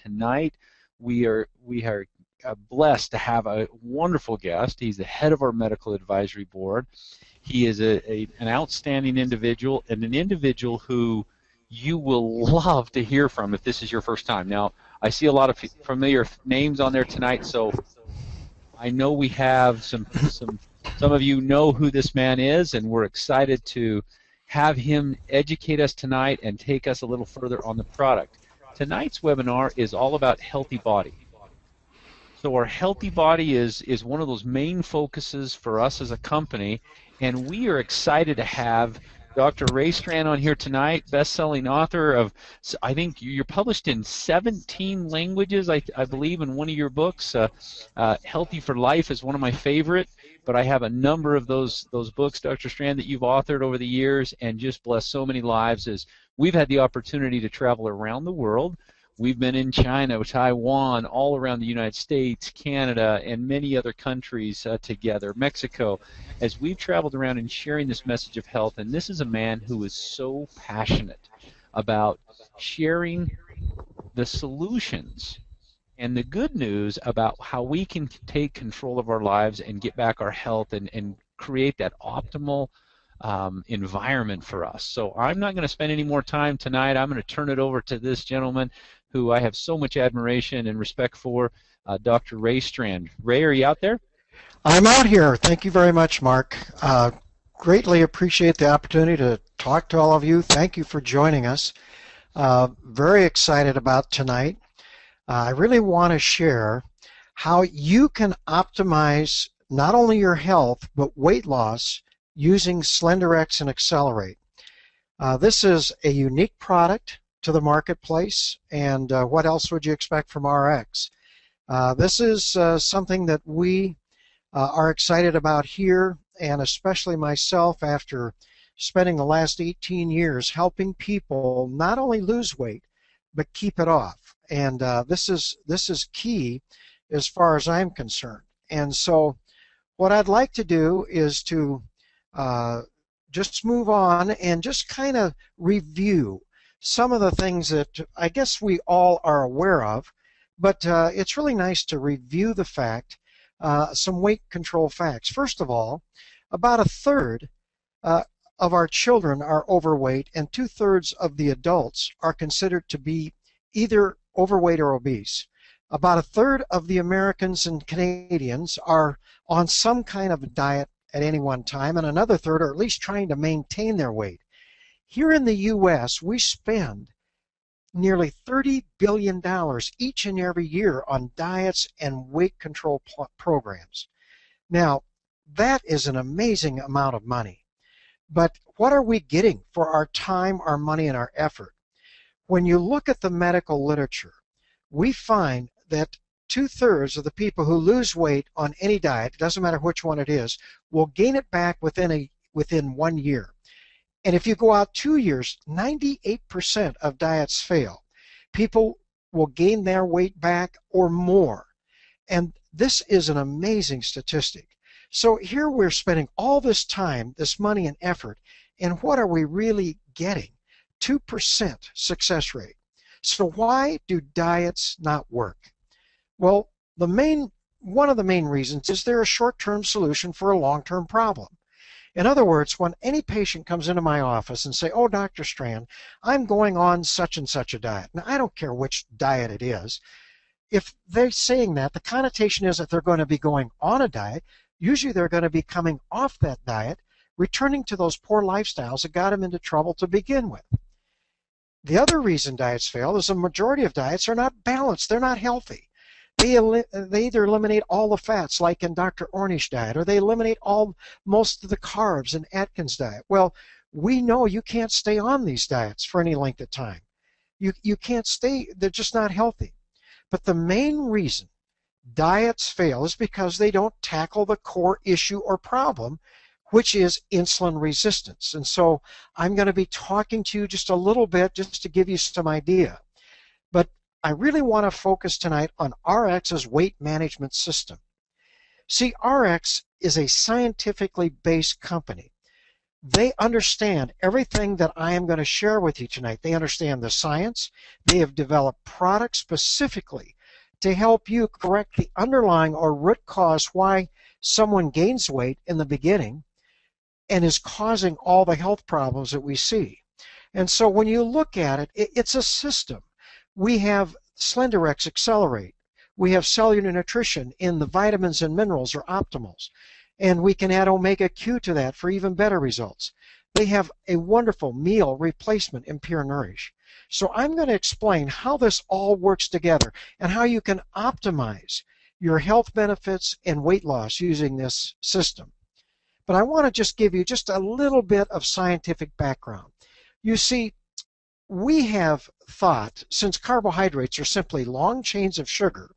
tonight we are blessed to have a wonderful guest. He's the head of our medical advisory board. He is an outstanding individual, and an individual who you will love to hear from if this is your first time. Now, I see a lot of familiar names on there tonight, so I know we have some of you know who this man is, and we're excited to have him educate us tonight and take us a little further on the product. Tonight's webinar is all about healthy body. So our healthy body is one of those main focuses for us as a company, and we are excited to have Dr. Ray Strand on here tonight, best-selling author of, I think you're published in 17 languages, I believe, in one of your books. Healthy for Life is one of my favorite, but I have a number of those books, Dr. Strand, that you've authored over the years and just blessed so many lives as we've had the opportunity to travel around the world. We've been in China, Taiwan, all around the United States, Canada, and many other countries together, Mexico, as we've traveled around and sharing this message of health. And this is a man who is so passionate about sharing the solutions and the good news about how we can take control of our lives and get back our health and create that optimal environment for us. So I'm not going to spend any more time tonight. I'm going to turn it over to this gentleman who I have so much admiration and respect for, Dr. Ray Strand. Ray, are you out there? I'm out here. Thank you very much, Mark. Greatly appreciate the opportunity to talk to all of you. Thank you for joining us. Very excited about tonight. I really want to share how you can optimize not only your health but weight loss using Slenderiiz and Accelerate. This is a unique product to the marketplace, and what else would you expect from RX? This is something that we are excited about here, and especially myself after spending the last 18 years helping people not only lose weight but keep it off. And this is key as far as I'm concerned. And so what I'd like to do is to just move on and just kind of review some of the things that I guess we all are aware of, but it's really nice to review the fact, some weight control facts. First of all, about a third of our children are overweight, and 2/3 of the adults are considered to be either overweight or obese. About a third of the Americans and Canadians are on some kind of a diet at any one time, and another third are at least trying to maintain their weight. Here in the U.S., we spend nearly $30 billion each and every year on diets and weight control programs. Now, that is an amazing amount of money. But what are we getting for our time, our money, and our effort? When you look at the medical literature, we find that 2/3 of the people who lose weight on any diet, it doesn't matter which one it is, will gain it back within 1 year. And if you go out 2 years, 98% of diets fail. People will gain their weight back or more. And this is an amazing statistic. So here we're spending all this time, this money and effort, and what are we really getting? 2% success rate. So why do diets not work? Well, one of the main reasons is they're a short-term solution for a long-term problem. In other words, when any patient comes into my office and say, "Oh, Dr. Strand, I'm going on such and such a diet." Now, I don't care which diet it is. If they're saying that, the connotation is that they're going to be going on a diet. Usually they're going to be coming off that diet, returning to those poor lifestyles that got them into trouble to begin with. The other reason diets fail is the majority of diets are not balanced. They're not healthy. They either eliminate all the fats, like in Dr. Ornish diet, or they eliminate most of the carbs in Atkins diet. Well, we know you can't stay on these diets for any length of time. You can't stay, they're just not healthy. But the main reason diets fail is because they don't tackle the core issue or problem, which is insulin resistance. And so I'm going to be talking to you just a little bit just to give you some idea. But I really want to focus tonight on RX's weight management system. See, RX is a scientifically based company. They understand everything that I am going to share with you tonight. They understand the science. They have developed products specifically to help you correct the underlying or root cause why someone gains weight in the beginning and is causing all the health problems that we see. And so when you look at it, it's a system. We have Slenderiiz Accelerate. We have cellular nutrition in the vitamins and minerals or optimals. And we can add omega Q to that for even better results. They have a wonderful meal replacement in Pure Nourish. So I'm going to explain how this all works together and how you can optimize your health benefits and weight loss using this system. But I want to just give you just a little bit of scientific background. You see, we have thought, since carbohydrates are simply long chains of sugar,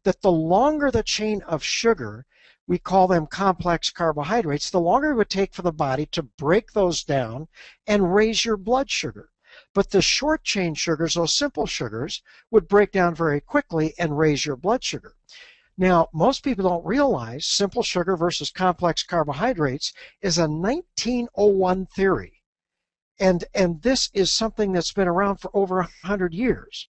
that the longer the chain of sugar, we call them complex carbohydrates, the longer it would take for the body to break those down and raise your blood sugar. But the short chain sugars, those simple sugars, would break down very quickly and raise your blood sugar. Now, most people don't realize simple sugar versus complex carbohydrates is a 1901 theory. And this is something that's been around for over 100 years.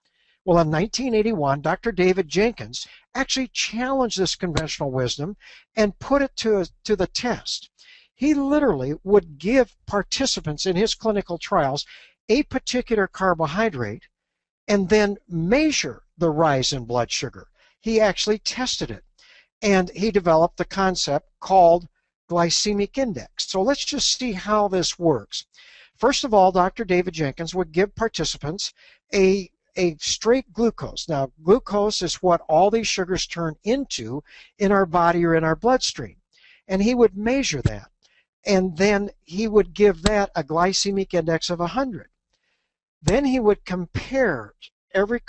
Well, in 1981, Dr. David Jenkins actually challenged this conventional wisdom and put it to the test. He literally would give participants in his clinical trials a particular carbohydrate and then measure the rise in blood sugar. He actually tested it, and he developed the concept called glycemic index. So let's just see how this works. First of all, Dr. David Jenkins would give participants a straight glucose. Now, glucose is what all these sugars turn into in our body or in our bloodstream. And he would measure that. And then he would give that a glycemic index of 100. Then he would compare every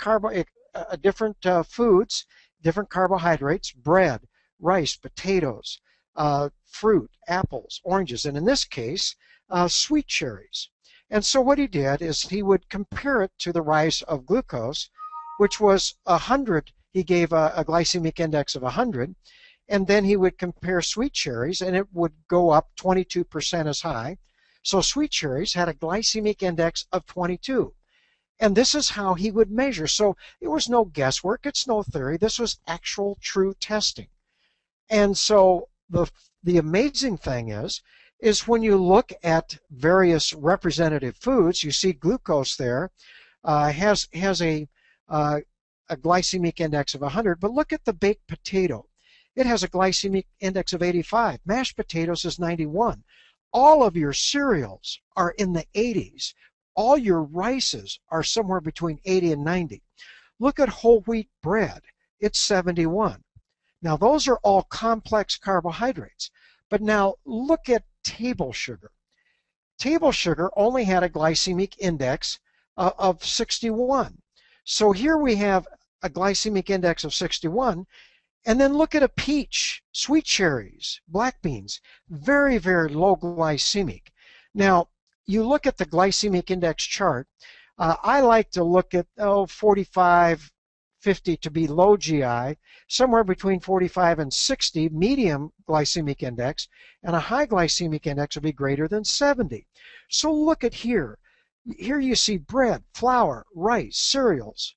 different foods, different carbohydrates, bread, rice, potatoes, fruit, apples, oranges, and in this case, sweet cherries. And so what he did is he would compare it to the rise of glucose, which was 100. He gave a glycemic index of 100. And then he would compare sweet cherries, and it would go up 22% as high. So sweet cherries had a glycemic index of 22. And this is how he would measure. So it was no guesswork. It's no theory. This was actual true testing. And so the amazing thing is when you look at various representative foods, you see glucose there has a glycemic index of 100. But look at the baked potato. It has a glycemic index of 85. Mashed potatoes is 91. All of your cereals are in the 80s. All your rices are somewhere between 80 and 90. Look at whole wheat bread. It's 71. Now, those are all complex carbohydrates. But now look at table sugar. Table sugar only had a glycemic index of 61. So here we have a glycemic index of 61. And then look at a peach, sweet cherries, black beans, very, very low glycemic. Now, you look at the glycemic index chart. I like to look at 45, 50 to be low GI, somewhere between 45 and 60, medium glycemic index, and a high glycemic index would be greater than 70. So look at here. Here you see bread, flour, rice, cereals,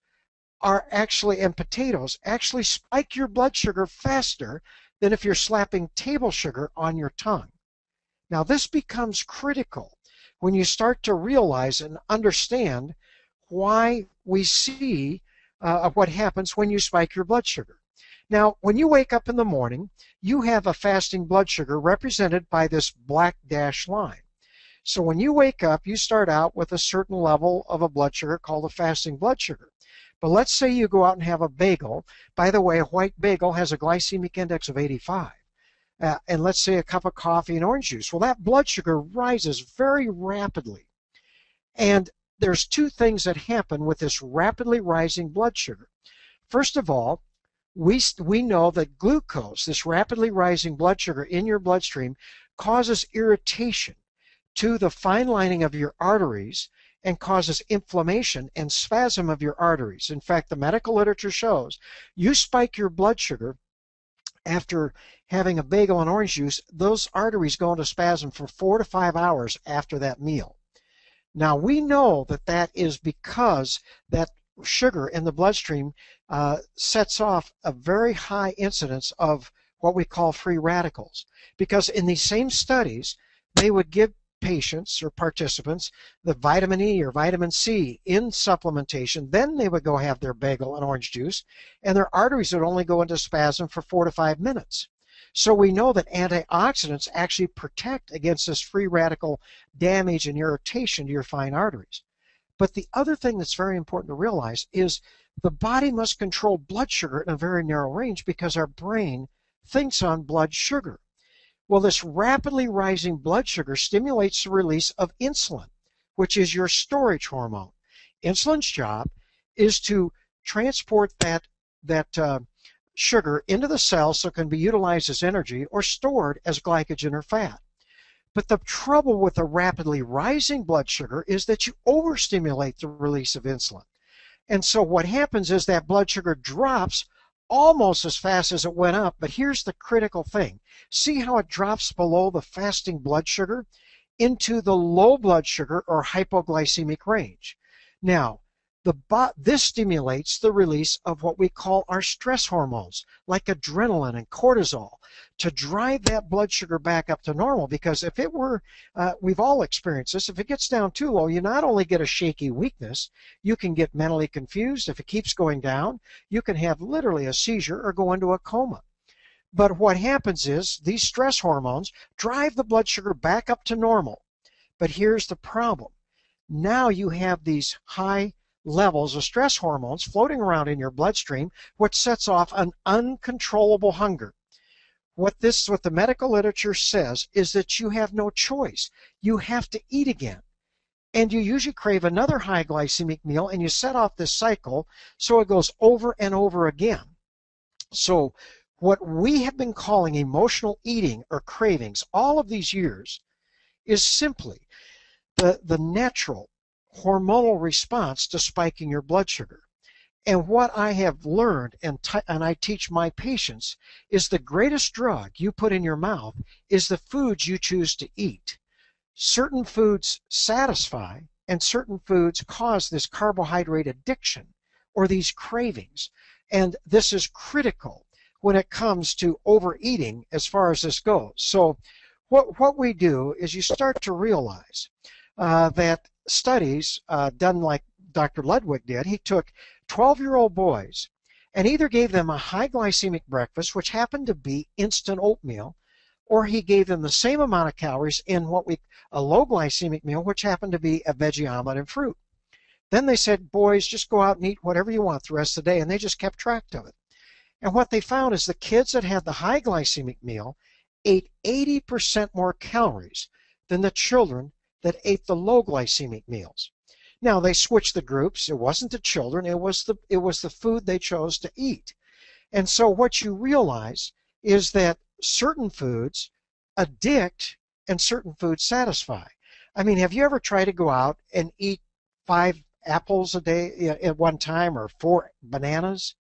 and potatoes actually spike your blood sugar faster than if you're slapping table sugar on your tongue. Now this becomes critical when you start to realize and understand why we see what happens when you spike your blood sugar. Now, when you wake up in the morning, you have a fasting blood sugar represented by this black dashed line. So when you wake up, you start out with a certain level of a blood sugar called a fasting blood sugar. But let's say you go out and have a bagel. By the way, a white bagel has a glycemic index of 85. And let's say a cup of coffee and orange juice. Well, that blood sugar rises very rapidly. And there's two things that happen with this rapidly rising blood sugar. First of all, we know that glucose, this rapidly rising blood sugar in your bloodstream, causes irritation to the fine lining of your arteries and causes inflammation and spasm of your arteries. In fact, the medical literature shows you spike your blood sugar, after having a bagel and orange juice, those arteries go into spasm for 4 to 5 hours after that meal. Now, we know that that is because that sugar in the bloodstream sets off a very high incidence of what we call free radicals. Because in these same studies, they would give patients or participants the vitamin E or vitamin C in supplementation. Then they would go have their bagel and orange juice, and their arteries would only go into spasm for 4 to 5 minutes. So we know that antioxidants actually protect against this free radical damage and irritation to your fine arteries. But the other thing that's very important to realize is the body must control blood sugar in a very narrow range because our brain thinks on blood sugar. Well, this rapidly rising blood sugar stimulates the release of insulin, which is your storage hormone. Insulin's job is to transport that sugar into the cell so it can be utilized as energy or stored as glycogen or fat. But the trouble with a rapidly rising blood sugar is that you overstimulate the release of insulin. And so what happens is that blood sugar drops almost as fast as it went up, but here's the critical thing. See how it drops below the fasting blood sugar into the low blood sugar or hypoglycemic range. Now, this stimulates the release of what we call our stress hormones, like adrenaline and cortisol, to drive that blood sugar back up to normal. Because if it were, we've all experienced this, if it gets down too low, you not only get a shaky weakness, you can get mentally confused. If it keeps going down, you can have literally a seizure or go into a coma. But what happens is these stress hormones drive the blood sugar back up to normal. But here's the problem. Now you have these high levels of stress hormones floating around in your bloodstream, which sets off an uncontrollable hunger. What the medical literature says is that you have no choice. You have to eat again. And you usually crave another high glycemic meal, and you set off this cycle so it goes over and over again. So what we have been calling emotional eating or cravings all of these years is simply the natural hormonal response to spiking your blood sugar. And what I have learned and I teach my patients is the greatest drug you put in your mouth is the foods you choose to eat. Certain foods satisfy and certain foods cause this carbohydrate addiction or these cravings. And this is critical when it comes to overeating as far as this goes. So what we do is you start to realize that studies done like Dr. Ludwig did, he took 12-year-old boys and either gave them a high glycemic breakfast, which happened to be instant oatmeal, or he gave them the same amount of calories in a low glycemic meal, which happened to be a veggie omelet and fruit. Then they said, boys, just go out and eat whatever you want the rest of the day, and they just kept track of it. And what they found is the kids that had the high glycemic meal ate 80% more calories than the children that ate the low glycemic meals. Now they switched the groups. It wasn't the children, it was the food they chose to eat. And so what you realize is that certain foods addict and certain foods satisfy. I mean, have you ever tried to go out and eat 5 apples a day at one time or 4 bananas?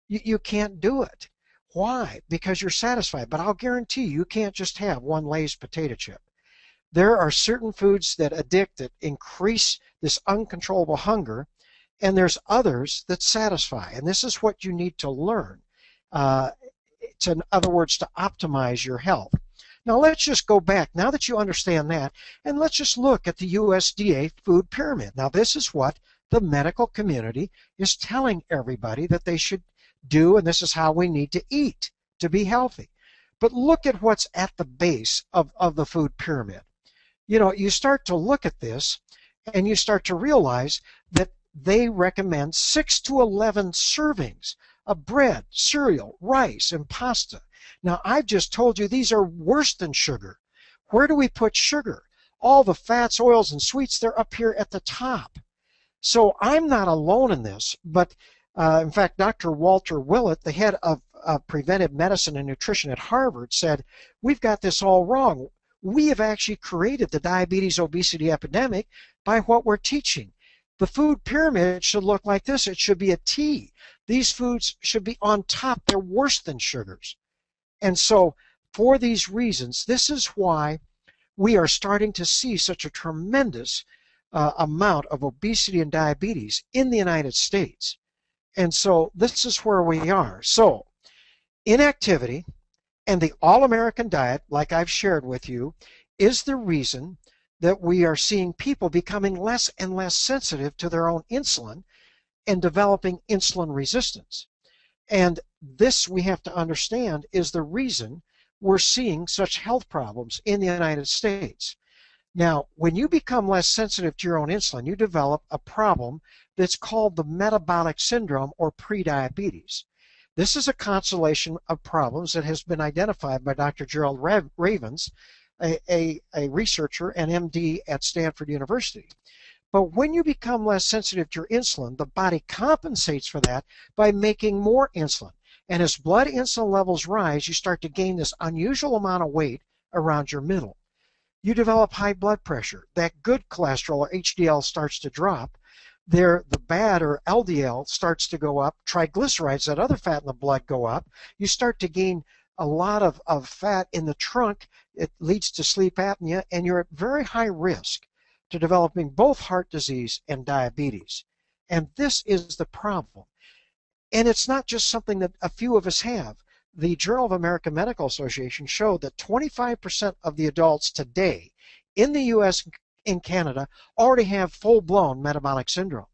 You can't do it. Why? Because you're satisfied. But I'll guarantee you can't just have one Lay's potato chip. There are certain foods that addict, that increase this uncontrollable hunger, and there's others that satisfy. And this is what you need to learn, in other words, to optimize your health. Now let's just go back, now that you understand that, and let's just look at the USDA food pyramid. Now this is what the medical community is telling everybody that they should do, and this is how we need to eat to be healthy. But look at what's at the base of the food pyramid. You know, you start to look at this and you start to realize that they recommend 6 to 11 servings of bread, cereal, rice, and pasta. Now, I've just told you these are worse than sugar. Where do we put sugar? All the fats, oils, and sweets, they're up here at the top. So I'm not alone in this, but in fact, Dr. Walter Willett, the head of preventive medicine and nutrition at Harvard, said, we've got this all wrong. We have actually created the diabetes obesity epidemic by what we're teaching. The food pyramid should look like this. It should be a T. These foods should be on top. They're worse than sugars. And so for these reasons, this is why we are starting to see such a tremendous amount of obesity and diabetes in the United States. And so this is where we are. So inactivity and the all-American diet, like I've shared with you, is the reason that we are seeing people becoming less and less sensitive to their own insulin and developing insulin resistance. And this, we have to understand, is the reason we're seeing such health problems in the United States. Now, when you become less sensitive to your own insulin, you develop a problem that's called the metabolic syndrome or prediabetes. This is a constellation of problems that has been identified by Dr. Gerald Ravens, a researcher and MD at Stanford University. But when you become less sensitive to your insulin, the body compensates for that by making more insulin. And as blood insulin levels rise, you start to gain this unusual amount of weight around your middle. You develop high blood pressure. That good cholesterol or HDL starts to drop. The bad or LDL starts to go up. Triglycerides, that other fat in the blood, go up. You start to gain a lot of fat in the trunk. It leads to sleep apnea, and you're at very high risk to developing both heart disease and diabetes. And this is the problem. And it's not just something that a few of us have. The Journal of American Medical Association showed that 25% of the adults today in the U.S. and Canada already have full-blown metabolic syndrome.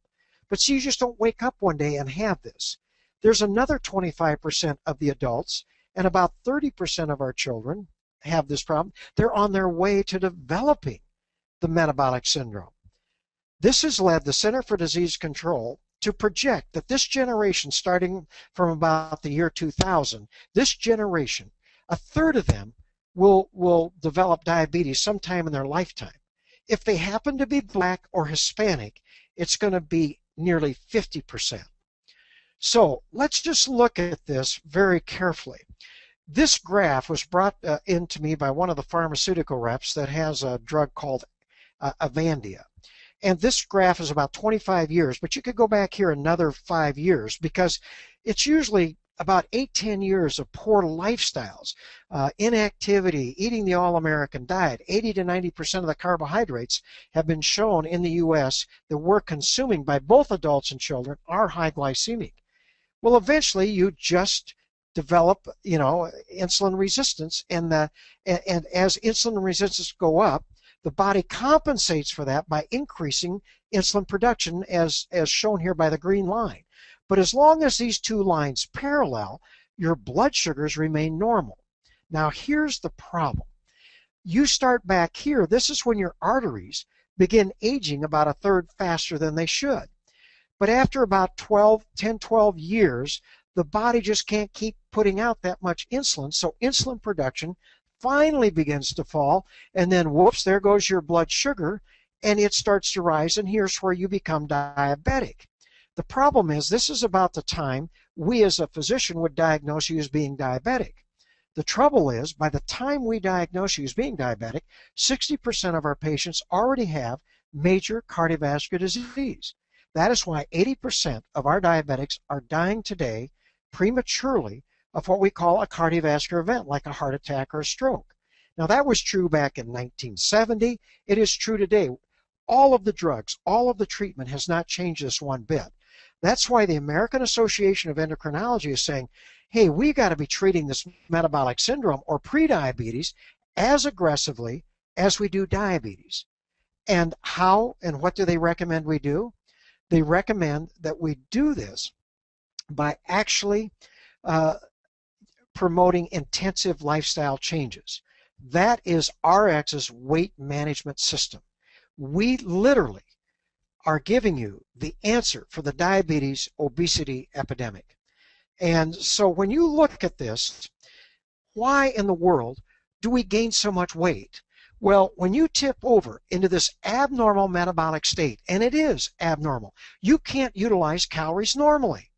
But see, you just don't wake up one day and have this. There's another 25% of the adults, and about 30% of our children have this problem. They're on their way to developing the metabolic syndrome. This has led the Center for Disease Control to project that this generation, starting from about the year 2000, this generation, a third of them will develop diabetes sometime in their lifetime. If they happen to be black or Hispanic, it's going to be nearly 50%. So let's just look at this very carefully. This graph was brought in to me by one of the pharmaceutical reps that has a drug called Avandia. And this graph is about 25 years, but you could go back here another 5 years because it's usually about 8-10 years of poor lifestyles, inactivity, eating the all-American diet. 80 to 90% of the carbohydrates have been shown in the U.S. that we're consuming by both adults and children are high glycemic. Well, eventually you just develop, insulin resistance, and as insulin resistance go up, the body compensates for that by increasing insulin production as shown here by the green line. But as long as these two lines parallel, your blood sugars remain normal. Now here's the problem. You start back here, this is when your arteries begin aging about a third faster than they should. But after about 10, 12 years, the body just can't keep putting out that much insulin, so insulin production finally begins to fall, and then whoops, there goes your blood sugar, and it starts to rise, and here's where you become diabetic. The problem is this is about the time we as a physician would diagnose you as being diabetic. The trouble is, by the time we diagnose you as being diabetic, 60% of our patients already have major cardiovascular disease. That is why 80% of our diabetics are dying today prematurely of what we call a cardiovascular event, like a heart attack or a stroke. Now that was true back in 1970. It is true today. All of the drugs, all of the treatment has not changed this one bit. That's why the American Association of Endocrinology is saying, hey, we got to be treating this metabolic syndrome or prediabetes as aggressively as we do diabetes. And how and what do they recommend we do? They recommend that we do this by actually promoting intensive lifestyle changes. That is RX's weight management system. We literally are giving you the answer for the diabetes obesity epidemic. And so when you look at this, why in the world do we gain so much weight? Well, when you tip over into this abnormal metabolic state, and it is abnormal, you can't utilize calories normally,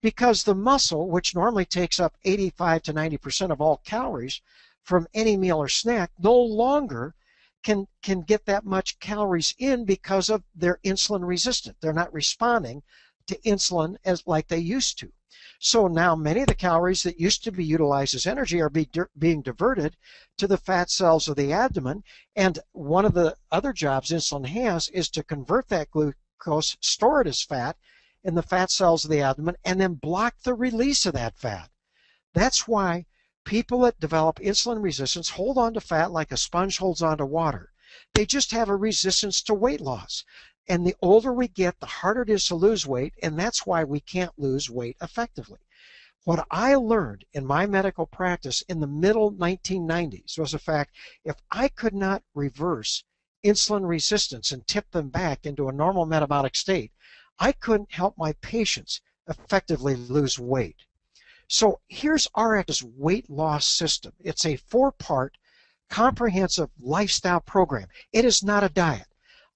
because the muscle, which normally takes up 85 to 90% of all calories from any meal or snack, no longer can get that much calories in because of their insulin resistant. They're not responding to insulin as like they used to. So now many of the calories that used to be utilized as energy are being diverted to the fat cells of the abdomen. And one of the other jobs insulin has is to convert that glucose, store it as fat in the fat cells of the abdomen, and then block the release of that fat. That's why people that develop insulin resistance hold on to fat like a sponge holds on to water. They just have a resistance to weight loss. And the older we get, the harder it is to lose weight, and that's why we can't lose weight effectively. What I learned in my medical practice in the middle 1990s was the fact if I could not reverse insulin resistance and tip them back into a normal metabolic state, I couldn't help my patients effectively lose weight. So here's RX's weight loss system. It's a 4-part comprehensive lifestyle program. It is not a diet.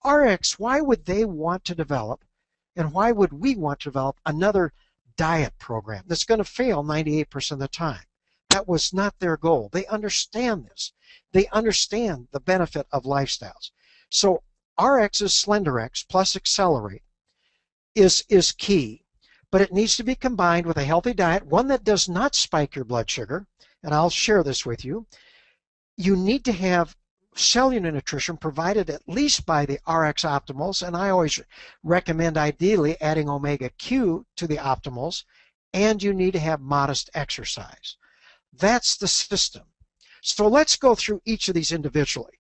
RX, why would they want to develop, and why would we want to develop another diet program that's going to fail 98% of the time? That was not their goal. They understand this. They understand the benefit of lifestyles. So RX's Slenderiiz plus Accelerate is key, but it needs to be combined with a healthy diet, one that does not spike your blood sugar, and I'll share this with you. You need to have cellular nutrition provided at least by the RX Optimals, and I always recommend ideally adding Omega Q to the Optimals, and you need to have modest exercise. That's the system. So let's go through each of these individually.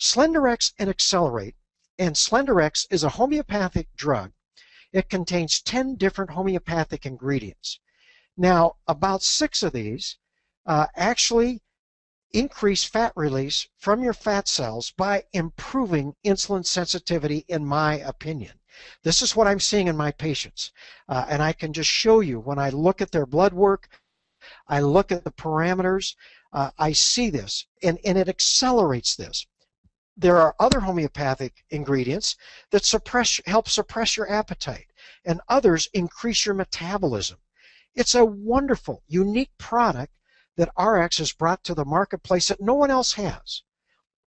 Slenderiiz and Accelerate, and Slenderiiz is a homeopathic drug. It contains 10 different homeopathic ingredients. Now, about 6 of these actually increase fat release from your fat cells by improving insulin sensitivity, in my opinion. This is what I'm seeing in my patients. And I can just show you when I look at their blood work, I look at the parameters, I see this, and it accelerates this. There are other homeopathic ingredients that help suppress your appetite, and others increase your metabolism. It's a wonderful, unique product that RX has brought to the marketplace that no one else has.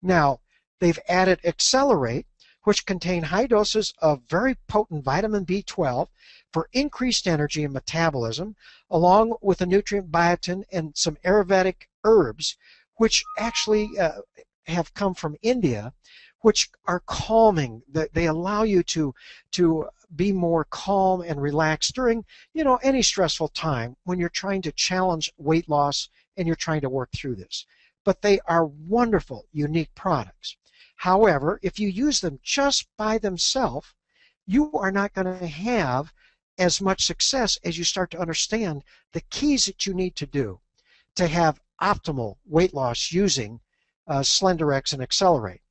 Now, they've added Accelerate, which contain high doses of very potent vitamin B12 for increased energy and metabolism, along with a nutrient biotin and some Ayurvedic herbs, which actually have come from India, which are calming. They allow you to be more calm and relaxed during, any stressful time when you're trying to challenge weight loss and you're trying to work through this. But they are wonderful, unique products. However, if you use them just by themselves, you are not going to have as much success as you start to understand the keys that you need to do to have optimal weight loss using Slenderiiz and Accelerate.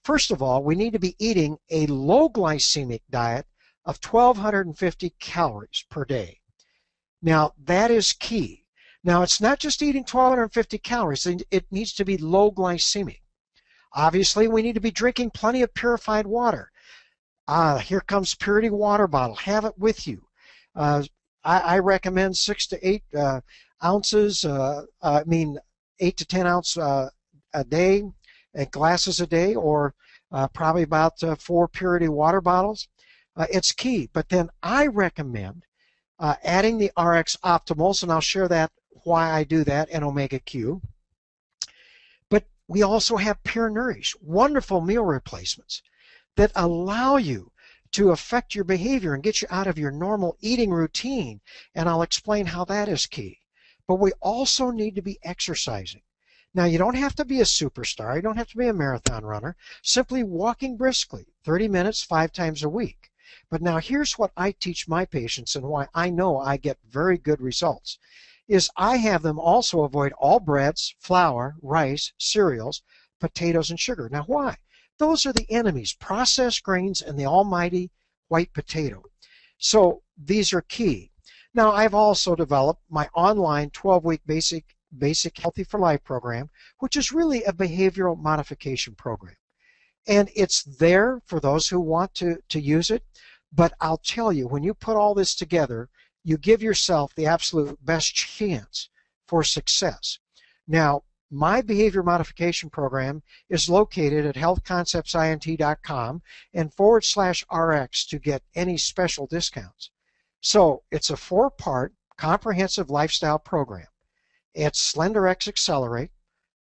First of all, we need to be eating a low glycemic diet of 1,250 calories per day. Now, that is key. Now, it's not just eating 1,250 calories. It needs to be low glycemic. Obviously, we need to be drinking plenty of purified water. Here comes Purity water bottle. Have it with you. I recommend 6 to 8 ounces, 8 to 10 ounce a day, glasses a day, or probably about 4 Purity water bottles. It's key. But then I recommend adding the RX Optimals, and I'll share that why I do that, and Omega Q. But we also have Pure Nourish, wonderful meal replacements that allow you to affect your behavior and get you out of your normal eating routine, and I'll explain how that is key. But we also need to be exercising. Now, you don't have to be a superstar. You don't have to be a marathon runner. Simply walking briskly, 30 minutes, 5 times a week. But now here's what I teach my patients and why I know I get very good results, is I have them also avoid all breads, flour, rice, cereals, potatoes, and sugar. Now, why? Those are the enemies, processed grains and the almighty white potato. So these are key. Now, I've also developed my online 12-week basic Healthy for Life program, which is really a behavioral modification program. And it's there for those who want to use it. But I'll tell you, when you put all this together, you give yourself the absolute best chance for success. Now, my behavior modification program is located at healthconceptsint.com and /RX to get any special discounts. So it's a 4-part comprehensive lifestyle program. It's SlenderX Accelerate,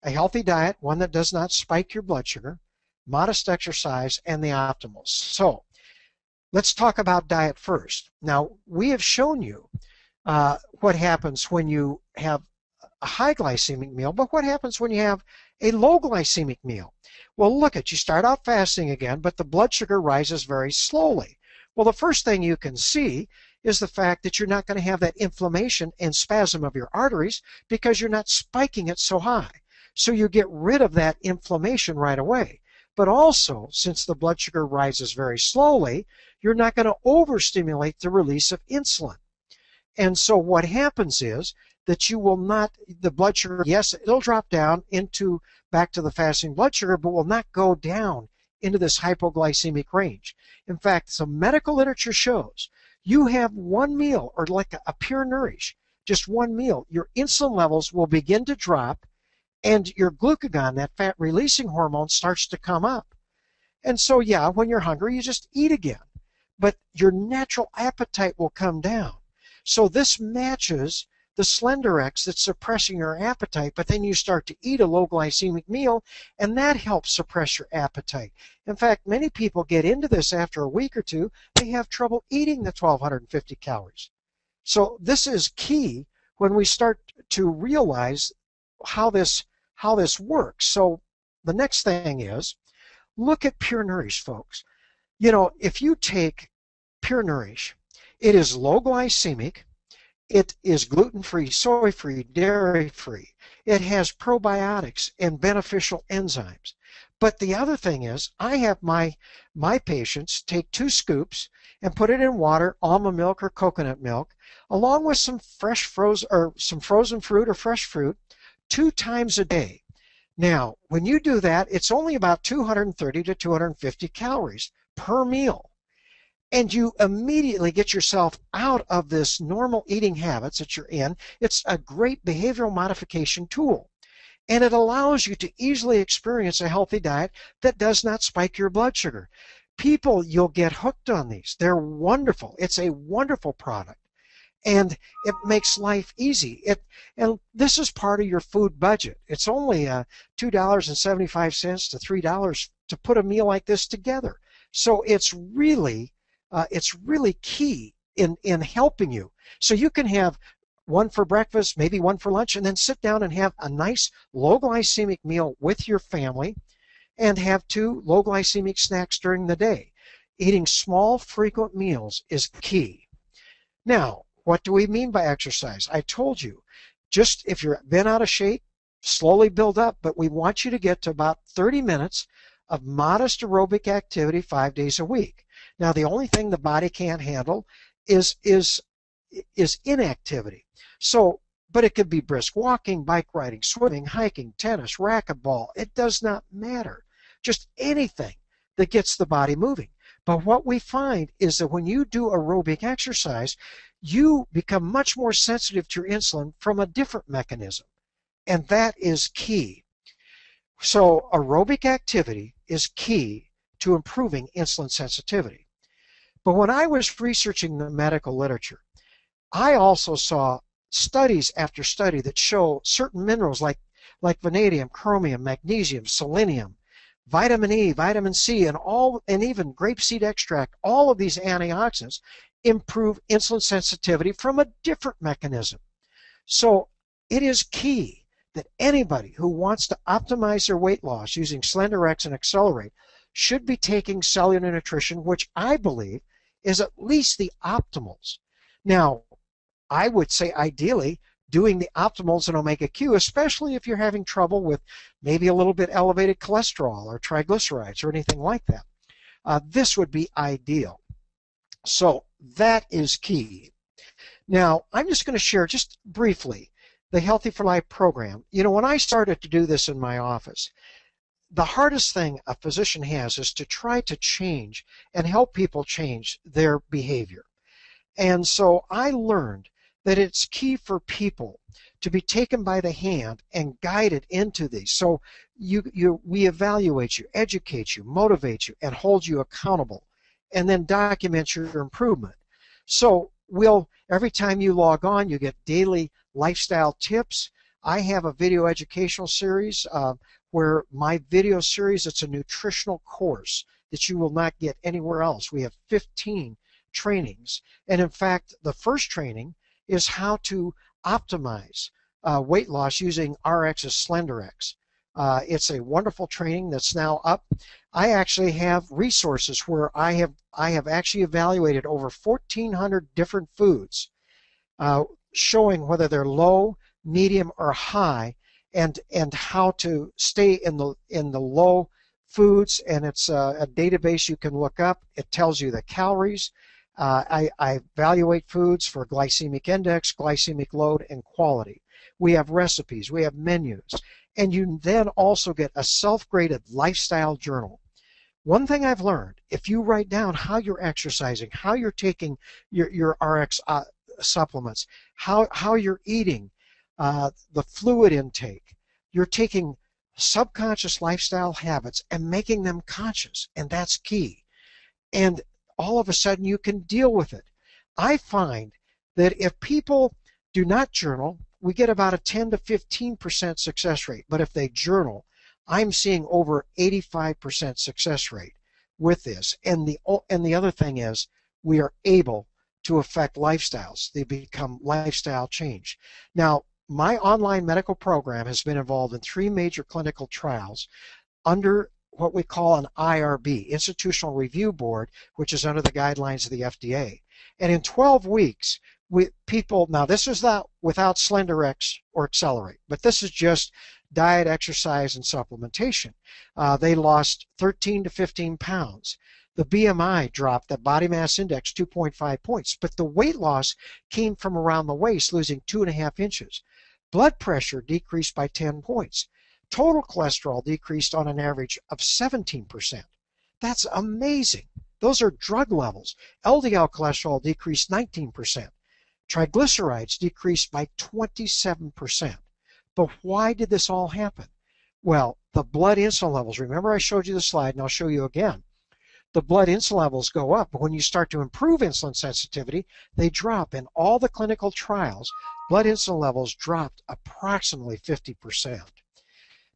a healthy diet, one that does not spike your blood sugar, modest exercise, and the optimals. So let's talk about diet first. Now, we have shown you what happens when you have a high glycemic meal, but what happens when you have a low glycemic meal? Well, look at, you start out fasting again, but the blood sugar rises very slowly. Well, the first thing you can see is the fact that you're not going to have that inflammation and spasm of your arteries because you're not spiking it so high. So you get rid of that inflammation right away. But also, since the blood sugar rises very slowly, you're not going to overstimulate the release of insulin. And so what happens is that you will not, the blood sugar, yes, it'll drop down into back to the fasting blood sugar, but will not go down into this hypoglycemic range. In fact, some medical literature shows you have one meal, or like a pure nourish, just one meal, your insulin levels will begin to drop and your glucagon, that fat releasing hormone, starts to come up. And so, yeah, when you're hungry, you just eat again, but your natural appetite will come down. So this matches the SlenderX that's suppressing your appetite, but then you start to eat a low glycemic meal, and that helps suppress your appetite. In fact, many people get into this after a week or two. They have trouble eating the 1,250 calories. So this is key when we start to realize how this works. So the next thing is, look at Pure Nourish, folks. You know, if you take Pure Nourish, it is low glycemic, it is gluten-free, soy-free, dairy-free. It has probiotics and beneficial enzymes. But the other thing is, I have my patients take 2 scoops and put it in water, almond milk or coconut milk, along with some fresh frozen or some frozen fruit or fresh fruit, 2 times a day. Now, when you do that, it's only about 230 to 250 calories per meal. And you immediately get yourself out of this normal eating habits that you're in. It's a great behavioral modification tool. And it allows you to easily experience a healthy diet that does not spike your blood sugar. People, you'll get hooked on these. They're wonderful. It's a wonderful product. And it makes life easy. And this is part of your food budget. It's only $2.75 to $3 to put a meal like this together. So it's really key in helping you. So you can have one for breakfast, maybe one for lunch, and then sit down and have a nice low glycemic meal with your family and have 2 low glycemic snacks during the day. Eating small, frequent meals is key. Now, what do we mean by exercise? I told you, just if you've been out of shape, slowly build up, but we want you to get to about 30 minutes of modest aerobic activity 5 days a week. Now, the only thing the body can't handle is inactivity. So, but it could be brisk walking, bike riding, swimming, hiking, tennis, racquetball. It does not matter. Just anything that gets the body moving. But what we find is that when you do aerobic exercise, you become much more sensitive to your insulin from a different mechanism. And that is key. So aerobic activity is key to improving insulin sensitivity. But when I was researching the medical literature, I also saw studies after study that show certain minerals like vanadium, chromium, magnesium, selenium, vitamin E, vitamin C, and even grapeseed extract, all of these antioxidants improve insulin sensitivity from a different mechanism. So it is key that anybody who wants to optimize their weight loss using SlenderX and Accelerate should be taking cellular nutrition, which I believe is at least the optimals. Now, I would say ideally doing the optimals in Omega Q, especially if you're having trouble with maybe a little bit elevated cholesterol or triglycerides or anything like that. This would be ideal. So that is key. Now, I'm just going to share just briefly the Healthy for Life program. You know, when I started to do this in my office, the hardest thing a physician has is to try to change and help people change their behavior. And so I learned that it's key for people to be taken by the hand and guided into these. So we evaluate you, educate you, motivate you, and hold you accountable, and then document your improvement. So every time you log on, you get daily lifestyle tips. I have a video educational series where my video series, it's a nutritional course that you will not get anywhere else. We have 15 trainings. And in fact, the first training is how to optimize weight loss using RX's Slenderiiz. It's a wonderful training that's now up. I actually have resources where I have actually evaluated over 1,400 different foods, showing whether they're low, medium, or high, and how to stay in the low foods. And it's a database you can look up. It tells you the calories. I evaluate foods for glycemic index, glycemic load, and quality. We have recipes. We have menus. And you then also get a self-graded lifestyle journal. One thing I've learned, if you write down how you're exercising, how you're taking your RX supplements, how you're eating, the fluid intake, you're taking subconscious lifestyle habits and making them conscious, and that's key. And all of a sudden you can deal with it. I find that if people do not journal, we get about a 10 to 15% success rate. But if they journal, I'm seeing over 85% success rate with this. And the other thing is, we are able to affect lifestyles. They become lifestyle change. Now, my online medical program has been involved in 3 major clinical trials under what we call an IRB, Institutional Review Board, which is under the guidelines of the FDA. And in 12 weeks, now this is not without Slenderiiz or Accelerate, but this is just diet, exercise, and supplementation. They lost 13 to 15 pounds. The BMI dropped, the body mass index, 2.5 points, but the weight loss came from around the waist, losing 2.5 inches. Blood pressure decreased by 10 points. Total cholesterol decreased on an average of 17%. That's amazing. Those are drug levels. LDL cholesterol decreased 19%. Triglycerides decreased by 27%. But why did this all happen? Well, the blood insulin levels, remember I showed you the slide and I'll show you again. The blood insulin levels go up, but when you start to improve insulin sensitivity, they drop. In all the clinical trials, blood insulin levels dropped approximately 50%.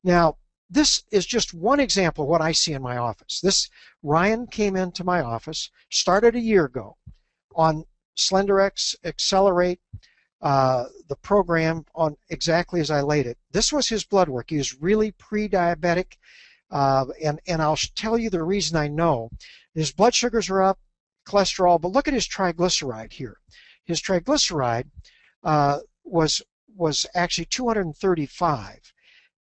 Now, this is just one example of what I see in my office. Ryan came into my office, started a year ago on Slenderiiz, Accelerate, the program on exactly as I laid it. This was his blood work. He was really pre-diabetic, and I'll tell you the reason I know. His blood sugars are up, cholesterol, but look at his triglyceride here. His triglyceride was actually 235.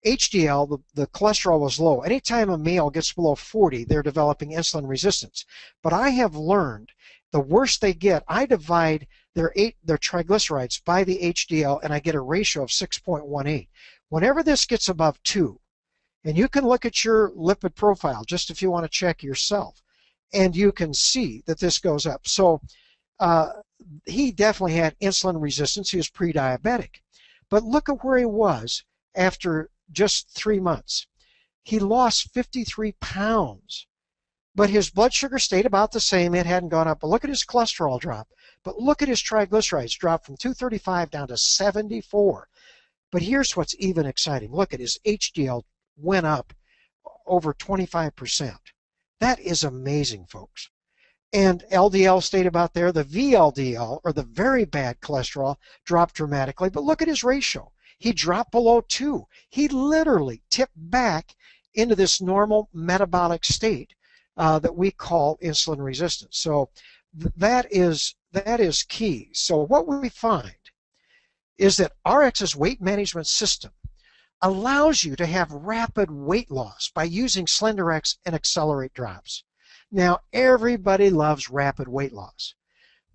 HDL, the cholesterol was low. Anytime a male gets below 40, they're developing insulin resistance. But I have learned the worse they get, I divide their triglycerides by the HDL, and I get a ratio of 6.18. Whenever this gets above 2, and you can look at your lipid profile just if you want to check yourself, and you can see that this goes up. So he definitely had insulin resistance. He was pre-diabetic. But look at where he was after just 3 months. He lost 53 pounds. But his blood sugar stayed about the same. It hadn't gone up. But look at his cholesterol drop. But look at his triglycerides drop from 235 down to 74. But here's what's even exciting. Look at his HDL went up over 25%. That is amazing, folks. And LDL stayed about there. The VLDL, or the very bad cholesterol, dropped dramatically. But look at his ratio. He dropped below 2. He literally tipped back into this normal metabolic state that we call insulin resistance. So that is key. So what we find is that RX's weight management system allows you to have rapid weight loss by using Slenderiiz and Accelerate drops. Now, everybody loves rapid weight loss.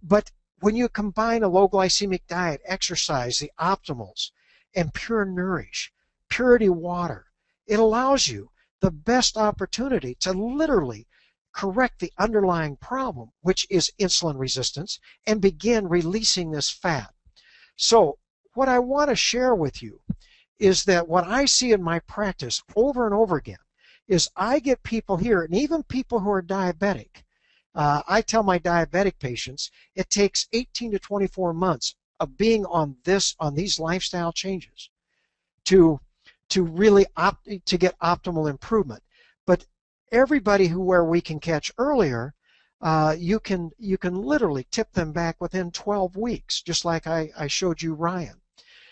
But when you combine a low glycemic diet, exercise, the optimals, and Pure Nourish, Purity Water, it allows you the best opportunity to literally correct the underlying problem, which is insulin resistance, and begin releasing this fat. So what I want to share with you is that what I see in my practice over and over again is I get people here, and even people who are diabetic, I tell my diabetic patients it takes 18 to 24 months of being on these lifestyle changes to really to get optimal improvement. But everybody where we can catch earlier, you can literally tip them back within 12 weeks, just like I showed you Ryan.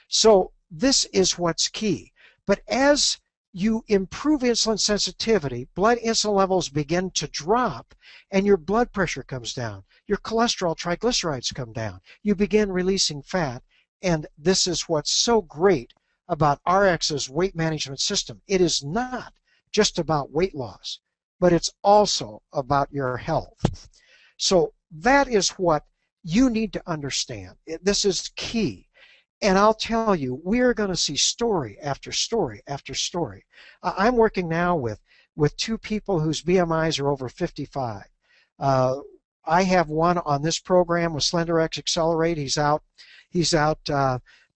So this is what's key. But as you improve insulin sensitivity, blood insulin levels begin to drop, and your blood pressure comes down. Your cholesterol, triglycerides come down. You begin releasing fat, and this is what's so great about RX's weight management system. It is not just about weight loss, but it's also about your health. So that is what you need to understand. This is key. And I'll tell you, we're going to see story after story after story. I'm working now with two people whose BMIs are over 55. I have one on this program with Slenderiiz Accelerate. He's out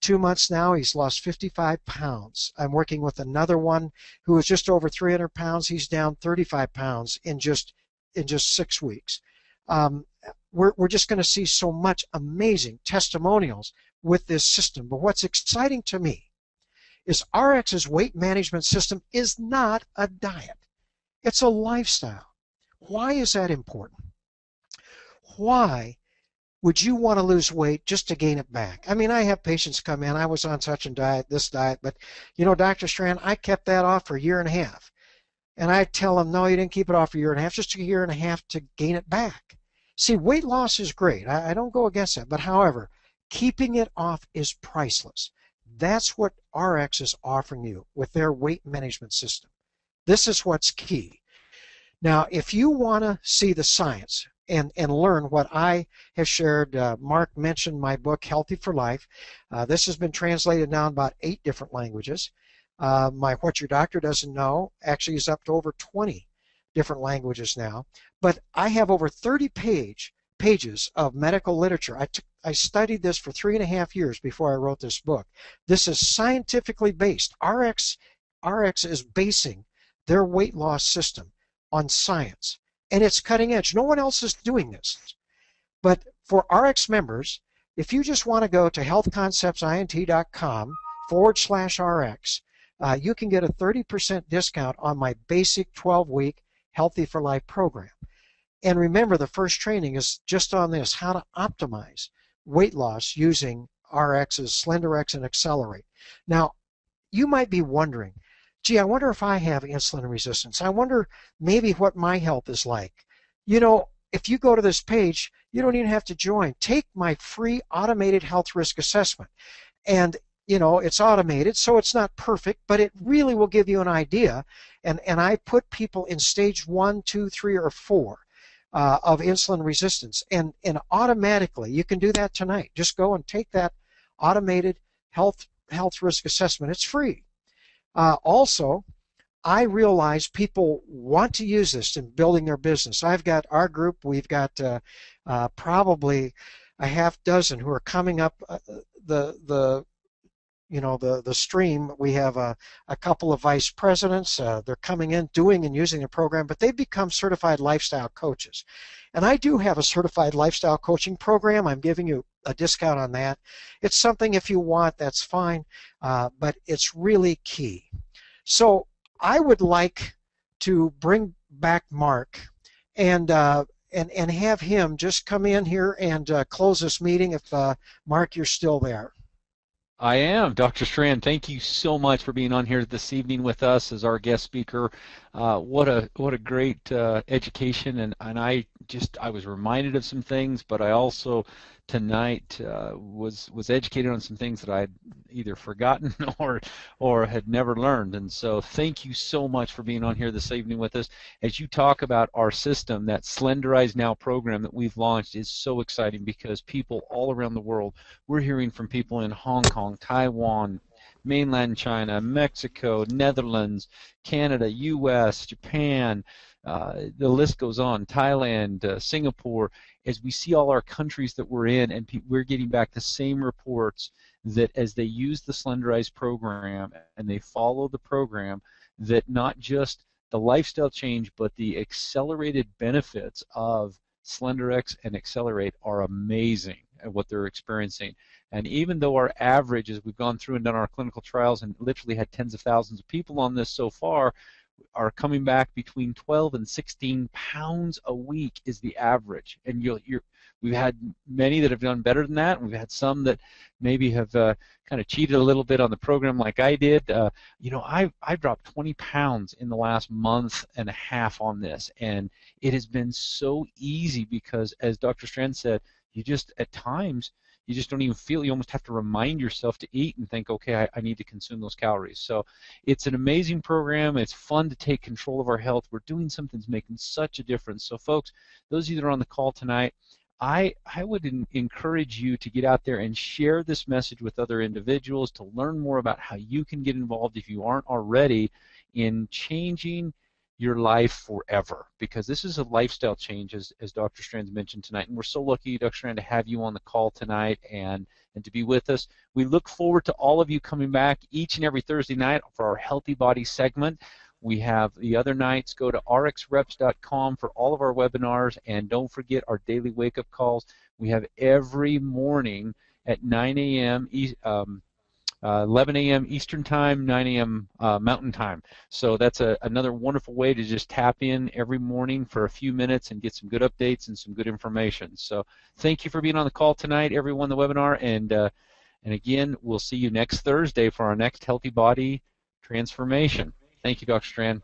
2 months now. He's lost 55 pounds. I'm working with another one who is just over 300 pounds. He's down 35 pounds in just 6 weeks. We're just going to see so much amazing testimonials with this system. But what's exciting to me is RX's weight management system is not a diet. It's a lifestyle. Why is that important? Why would you want to lose weight just to gain it back? I mean, I have patients come in, I was on such a diet, this diet, but you know, Dr. Strand, I kept that off for a year and a half. And I tell them, no, you didn't keep it off for a year and a half, just a year and a half to gain it back. See, weight loss is great. I don't go against that. But however, keeping it off is priceless. That's what RX is offering you with their weight management system. This is what's key. Now, if you want to see the science and learn what I have shared, Mark mentioned my book, Healthy for Life. This has been translated now in about 8 different languages. My What Your Doctor Doesn't Know actually is up to over 20 different languages now. But I have over 30 pages of medical literature. I studied this for 3.5 years before I wrote this book. This is scientifically based. RX is basing their weight loss system on science, and it's cutting edge. No one else is doing this. But for RX members, if you just want to go to healthconceptsint.com/RX, you can get a 30% discount on my basic 12-week Healthy for Life program. And remember, the first training is just on this, how to optimize weight loss using RX's Slenderiiz and Accelerate. Now, you might be wondering, gee, I wonder if I have insulin resistance. I wonder maybe what my health is like. You know, if you go to this page, you don't even have to join. Take my free automated health risk assessment. And, you know, it's automated, so it's not perfect, but it really will give you an idea. And I put people in stage 1, 2, 3, or 4. Of insulin resistance, and automatically you can do that tonight. Just go and take that automated health risk assessment. It's free. Also, I realize people want to use this in building their business. I've got our group. We've got probably a half dozen who are coming up the stream. We have a couple of vice presidents. They're coming in, doing and using the program, but they've become certified lifestyle coaches. And I do have a certified lifestyle coaching program. I'm giving you a discount on that. It's something, if you want, that's fine, but it's really key. So I would like to bring back Mark and have him just come in here and close this meeting. If Mark, you're still there. I am. Dr. Strand, thank you so much for being on here this evening with us as our guest speaker. What a great education, and I was reminded of some things, but I also tonight was educated on some things that I'd either forgotten or had never learned. And so thank you so much for being on here this evening with us. As you talk about our system, that Slenderiiz Now program that we've launched is so exciting because people all around the world, we're hearing from people in Hong Kong, Taiwan, mainland China, Mexico, Netherlands, Canada, U.S., Japan, the list goes on, Thailand, Singapore, as we see all our countries that we're in, and we're getting back the same reports that as they use the Slenderiiz program and they follow the program, that not just the lifestyle change, but the accelerated benefits of Slenderiiz, and Accelerate are amazing at what they're experiencing. And even though our average, as we've gone through and done our clinical trials and literally had tens of thousands of people on this so far, are coming back between 12 and 16 pounds a week is the average. And we've had many that have done better than that. We've had some that maybe have kind of cheated a little bit on the program like I did. I've dropped 20 pounds in the last month and a half on this, and it has been so easy because, as Dr. Strand said, you just, at times, you just don't even feel, you almost have to remind yourself to eat and think, okay, I need to consume those calories. So it's an amazing program. It's fun to take control of our health. We're doing something that's making such a difference. So folks, those of you that are on the call tonight, I would encourage you to get out there and share this message with other individuals to learn more about how you can get involved, if you aren't already, in changing your life forever, because this is a lifestyle change, as Dr. Strand mentioned tonight, and we're so lucky, Dr. Strand, to have you on the call tonight and to be with us. We look forward to all of you coming back each and every Thursday night for our Healthy Body segment. We have the other nights. Go to rxreps.com for all of our webinars, and don't forget our daily wake-up calls. We have every morning at 9 a.m. 11 a.m. Eastern Time, 9 a.m. Mountain Time. So that's another wonderful way to just tap in every morning for a few minutes and get some good updates and some good information. So thank you for being on the call tonight, everyone, the webinar, and again, we'll see you next Thursday for our next Healthy Body Transformation. Thank you, Dr. Strand.